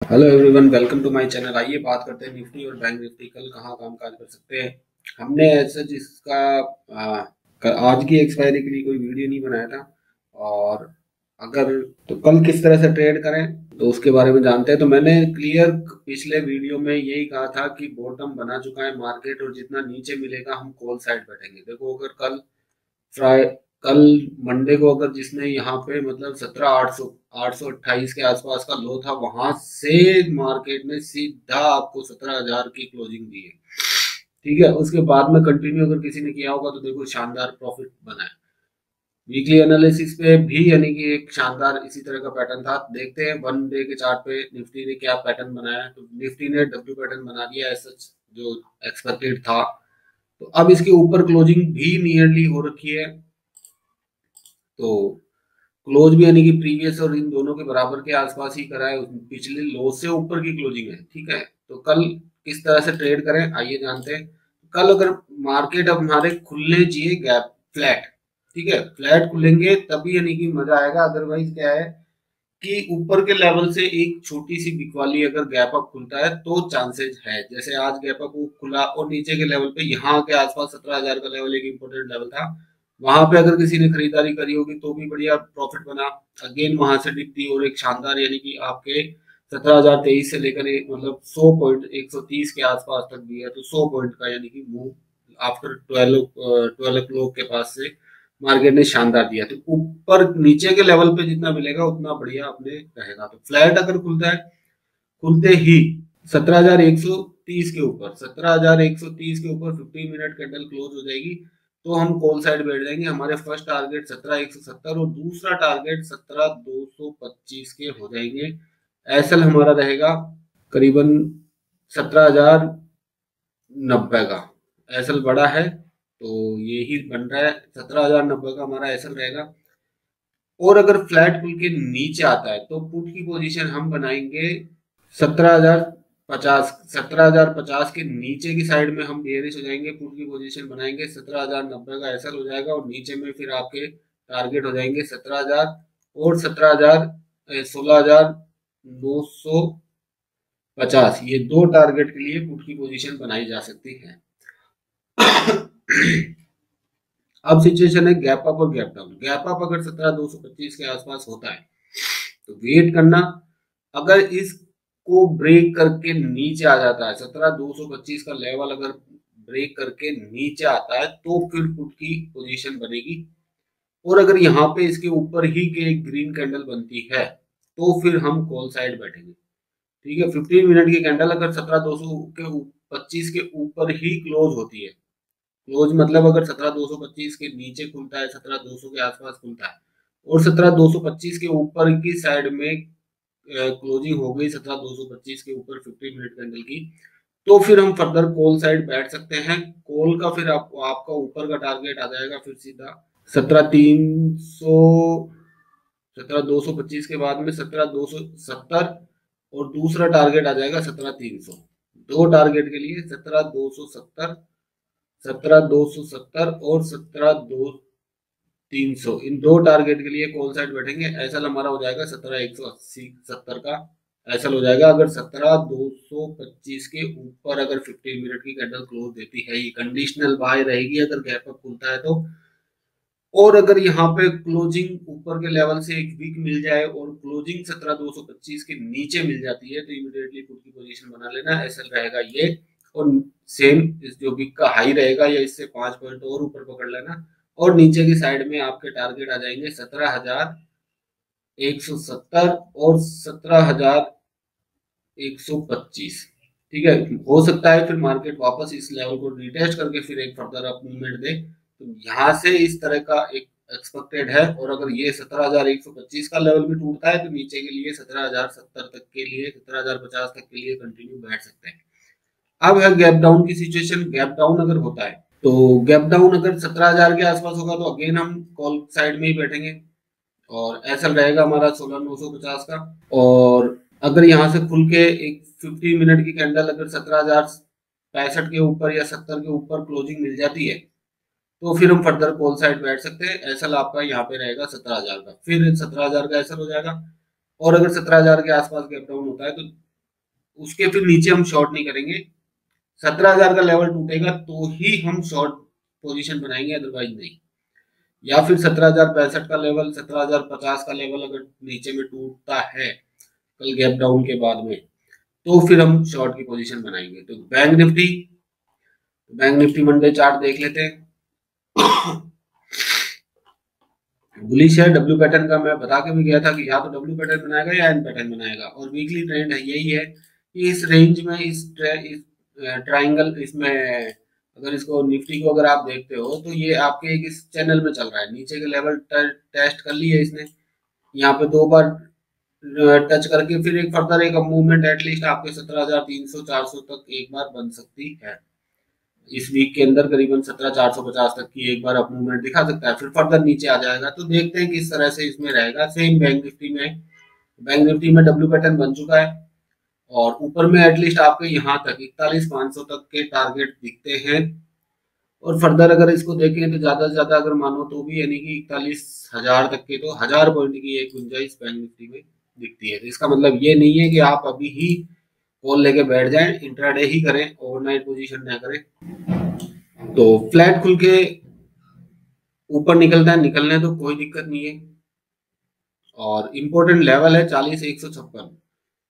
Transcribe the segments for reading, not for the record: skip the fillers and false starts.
Hello everyone, welcome to my channel. आइए बात करते हैं निफ्टी और बैंक निफ्टी कल कहाँ काम काज कर सकते हैं। हमने ऐसा जिसका आज की एक्सपायरी के लिए कोई वीडियो नहीं बनाया था, और अगर तो कल किस तरह से ट्रेड करें तो उसके बारे में जानते हैं। तो मैंने क्लियर पिछले वीडियो में यही कहा था कि बॉटम बना चुका है मार्केट, और जितना नीचे मिलेगा हम कॉल साइड बैठेंगे। देखो, अगर फ्राई कल मंडे को अगर जिसने यहाँ पे मतलब 17,828 के आसपास का लो था, वहां से मार्केट ने सीधा आपको 17,000 की क्लोजिंग दी है। ठीक है, उसके बाद में कंटिन्यू अगर किसी ने किया होगा तो देखो शानदार प्रॉफिट बना है। वीकली एनालिसिस पे भी यानी कि एक शानदार इसी तरह का पैटर्न था। देखते हैं वन डे के चार्ट पे निफ्टी ने क्या पैटर्न बनाया है। तो निफ्टी ने डब्ल्यू पैटर्न बना दिया है सच, जो एक्सपेक्टेड था। तो अब इसके ऊपर क्लोजिंग भी नियरली हो रखी है। तो क्लोज भी यानी कि प्रीवियस और इन दोनों के बराबर के आसपास ही करा है। पिछले लो से ऊपर की क्लोजिंग है। ठीक है, तो कल किस तरह से ट्रेड करें आइए जानते हैं। कल अगर मार्केट अब हमारे खुलने चाहिए गैप फ्लैट, ठीक है, फ्लैट खुलेंगे तभी यानी कि मजा आएगा। अदरवाइज क्या है कि ऊपर के लेवल से एक छोटी सी बिकवाली अगर गैप अप खुलता है तो चांसेस है, जैसे आज गैप अप खुला और नीचे के लेवल पे यहाँ के आसपास 17,000 का लेवल एक इंपॉर्टेंट लेवल था, वहां पे अगर किसी ने खरीदारी करी होगी तो भी बढ़िया प्रॉफिट बना। अगेन वहां से डिप दी और एक शानदार यानी कि आपके 17,023 से लेकर मतलब 100 पॉइंट 130 के आसपास तक भी है। तो 100 पॉइंट का यानी कि मूव आफ्टर 12 क्लोक के पास से मार्केट ने शानदार दिया। तो ऊपर नीचे के लेवल पे जितना मिलेगा उतना बढ़िया अपने रहेगा। तो फ्लैट अगर खुलता है, खुलते ही 17,130 के ऊपर 17,130 के ऊपर 15 मिनट कैंडल क्लोज हो जाएगी तो हम कॉल साइड बैठ जाएंगे। हमारे फर्स्ट टारगेट 17,170 और दूसरा टारगेट 17,225 के हो जाएंगे। एसएल हमारा रहेगा करीबन 17,090 का। एसएल बड़ा है तो यही बन रहा है, 17,090 का हमारा एसएल रहेगा। और अगर फ्लैट खुल के नीचे आता है तो पुट की पोजीशन हम बनाएंगे 17,050। 17,050 के नीचे की साइड में हम बेयरिश हो जाएंगे, पुट की पोजीशन बनाएंगे। 17,090 का एसएल हो जाएगा और नीचे में फिर आपके टारगेट हो जाएंगे 17,000 और 17,000 16,950। ये दो टारगेट के लिए पुट की पोजीशन बनाई जा सकती है। अब सिचुएशन है गैप अप और गैप डाउन। गैप अप अगर 17,225 के आसपास होता है तो वेट करना। अगर इसको ब्रेक करके नीचे आ जाता है, 17,225 का लेवल अगर ब्रेक करके नीचे आता है तो फिर पुट की पोजीशन बनेगी। और अगर यहाँ पे इसके ऊपर ही के ग्रीन कैंडल बनती है तो फिर हम कॉल साइड बैठेंगे। ठीक है, 15 मिनट की कैंडल अगर 17,225 के ऊपर ही क्लोज होती है, क्लोज मतलब अगर 17,225 के नीचे खुलता है, 17,200 के आसपास खुलता है और 17,225 के ऊपर की साइड में क्लोजिंग हो गई 17,225 के ऊपर 15 मिनट कैंडल की, तो फिर हम फर्दर कॉल साइड बैठ सकते हैं। कॉल का फिर आपका ऊपर का टारगेट आ जाएगा फिर सीधा 17,300, 17,225 के बाद में 17,270 और दूसरा टारगेट आ जाएगा 17,300। दो टारगेट के लिए 17,270, 17,270 और 17,300, इन दो टारगेट के लिए कॉल साइड बैठेंगे। एसएल हमारा हो जाएगा 17,180 70 का एसएल हो जाएगा। अगर 17,225 के ऊपर अगर 15 मिनट की कैंडल क्लोज देती है, ये कंडीशनल बाय रहेगी अगर गैप अप खुलता है तो। और अगर यहाँ पे क्लोजिंग ऊपर के लेवल से एक वीक मिल जाए और क्लोजिंग 17,225 के नीचे मिल जाती है तो इमीडिएटली पुट की पोजीशन बना लेना। एसएल रहेगा ये, और सेम इस जो वीक का हाई रहेगा या इससे 5 पॉइंट और ऊपर पकड़ लेना। और नीचे की साइड में आपके टारगेट आ जाएंगे 17,170 और 17,125। ठीक है, हो सकता है फिर मार्केट वापस इस लेवल को रिटेस्ट करके फिर एक फर्दर अप मूवमेंट दे। तो यहाँ से इस तरह का एक एक्सपेक्टेड है। और अगर ये 17,125 का लेवल भी टूटता है तो नीचे के लिए 17,070 तक के लिए, 17,050 तक के लिए कंटिन्यू बैठ सकते हैं। अब है गैप डाउन की सिचुएशन। गैप डाउन अगर होता है तो गैप डाउन अगर 17,000 के आसपास होगा तो अगेन हम कॉल साइड में ही बैठेंगे और ऐसा रहेगा हमारा 16,950 का। और अगर यहाँ से खुल के एक 15 मिनट की कैंडल अगर 17,065 के ऊपर या 70 के ऊपर क्लोजिंग मिल जाती है तो फिर हम फर्दर कॉल साइड बैठ सकते हैं। एसएल आपका यहाँ पे रहेगा 17,000 का, फिर 17,000 का एसएल हो जाएगा। और अगर 17,000 के आसपास गैप डाउन होता है तो उसके फिर नीचे हम शॉर्ट नहीं करेंगे। 17,000 का लेवल टूटेगा तो ही हम शॉर्ट पोजीशन बनाएंगे, अदरवाइज नहीं। या फिर 17,065 का लेवल, 17,050 का लेवल अगर नीचे में टूटता है कल गैप डाउन के बाद में, तो फिर हम शॉर्ट की पोजीशन बनाएंगे। तो बैंक निफ्टी मंडे चार्ट देख लेते हैं। बुलिश है, डब्ल्यू पैटर्न का मैं बता के भी गया था कि या तो डब्ल्यू पैटर्न बनाएगा या एन पैटर्न बनाएगा, और वीकली ट्रेंड है यही है कि इस रेंज में, इस ट्राइंगल इसमें, अगर इसको निफ्टी को अगर आप देखते हो तो ये आपके एक इस चैनल में चल रहा है। नीचे के लेवल टेस्ट कर लिए इसने, यहाँ पे 2 बार टच करके फिर एक फर्दर एक मूवमेंट एटलीस्ट आपके 17,300 400 तक एक बार बन सकती है। इस वीक के अंदर करीबन 17,450 तक की एक बार अप मूवमेंट दिखा सकता है, फिर फर्दर नीचे आ जाएगा। तो देखते हैं किस तरह से इसमें रहेगा। सेम बैंक निफ्टी में डब्ल्यू पैटर्न बन चुका है, और ऊपर में एटलीस्ट आपके यहाँ तक 41,500 तक के टारगेट दिखते हैं। और फर्दर अगर इसको देखें तो ज्यादा से ज्यादा अगर मानो तो भी, यानी कि 41,000 तक के, तो 1,000 पॉइंट की एक गुंजाइश बैंक निफ्टी में दिखती है। तो इसका मतलब ये नहीं है कि आप अभी ही कॉल लेके बैठ जाएं, इंट्राडे ही करें, ओवरनाइट पोजीशन ना करें। तो फ्लैट खुल के ऊपर निकलता है, निकलने तो कोई दिक्कत नहीं है। और इम्पोर्टेंट लेवल है 40,156।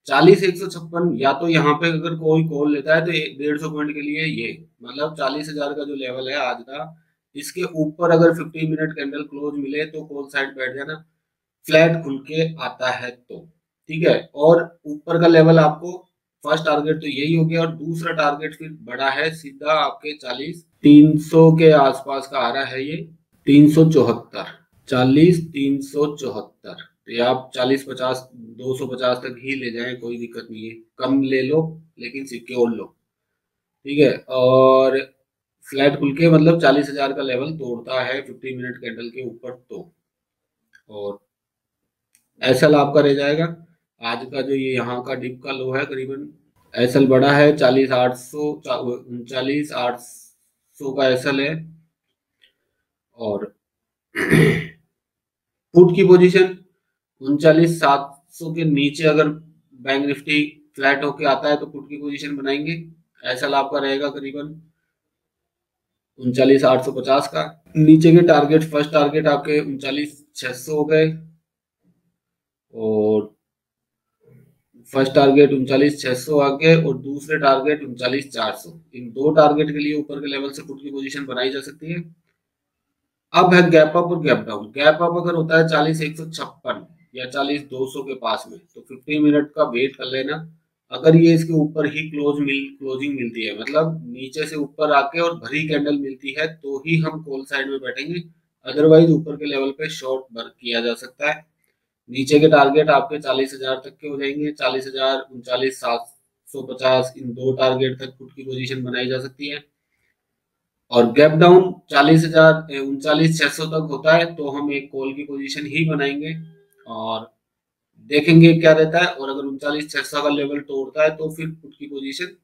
40,156 या तो यहाँ पे अगर कोई कॉल लेता है तो 150 पॉइंट के लिए ये, मतलब 40,000 का जो लेवल है आज का, इसके ऊपर अगर 15 मिनट कैंडल क्लोज मिले तो कॉल साइड बैठ जाना, फ्लैट खुल के आता है तो ठीक है। और ऊपर का लेवल आपको, फर्स्ट टारगेट तो यही हो गया, और दूसरा टारगेट फिर बड़ा है सीधा आपके 40,300 के आसपास का आ रहा है ये, 374, 40,374। तो ये आप 40-50 250 तक ही ले जाएं, कोई दिक्कत नहीं है, कम ले लो लेकिन सिक्योर लो, ठीक है। और फ्लैट खुल के मतलब 40,000 का लेवल तोड़ता है 15 मिनट कैंडल के ऊपर तो, और एसएल आपका रह जाएगा आज का जो ये यहाँ का डिप का लो है, करीबन एसएल बड़ा है 40,800, 39,800 का एसएल है। और पुट की पोजीशन 39,700 के नीचे अगर बैंक निफ्टी फ्लैट होके आता है तो पुट की पोजीशन बनाएंगे। एसएल आपका रहेगा करीबन 39,850 का। नीचे के टारगेट, फर्स्ट टारगेट आपके 39,600 हो गए, और फर्स्ट टारगेट 39,600 आ गए, और दूसरे टारगेट 39,400। इन दो टारगेट के लिए ऊपर के लेवल से पुट की पोजीशन बनाई जा सकती है। अब है गैप अप और गैप डाउन। गैप अप अगर होता है 40,156 या 40,200 के पास में, तो 15 मिनट का वेट कर लेना। अगर ये इसके ऊपर ही क्लोजिंग मिलती है, मतलब नीचे से ऊपर आके और भरी कैंडल मिलती है, तो ही हम कॉल साइड में बैठेंगे, अदरवाइज ऊपर के लेवल पे शॉर्ट वर्क किया जा सकता है। नीचे के टारगेट आपके 40,000 तक के हो जाएंगे, 40,000, 39,750, इन दो टारगेट तक पुट की पोजीशन बनाई जा सकती है। और गैप डाउन 40,000, 39,600 तक होता है तो हम एक कॉल की पोजीशन ही बनाएंगे, और देखेंगे क्या रहता है। और अगर 39,600 का लेवल तोड़ता है तो फिर पुट की पोजीशन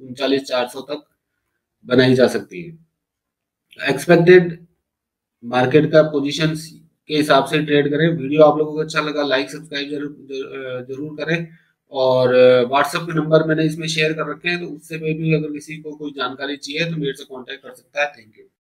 39,400 तक बनाई जा सकती है। एक्सपेक्टेड मार्केट का पोजीशन के हिसाब से ट्रेड करें। वीडियो आप लोगों को अच्छा लगा, लाइक सब्सक्राइब जरूर करें। और व्हाट्सएप के नंबर मैंने इसमें शेयर कर रखे हैं, तो उससे भी अगर किसी को कोई जानकारी चाहिए तो मेरे से कांटेक्ट कर सकता है। Thank you.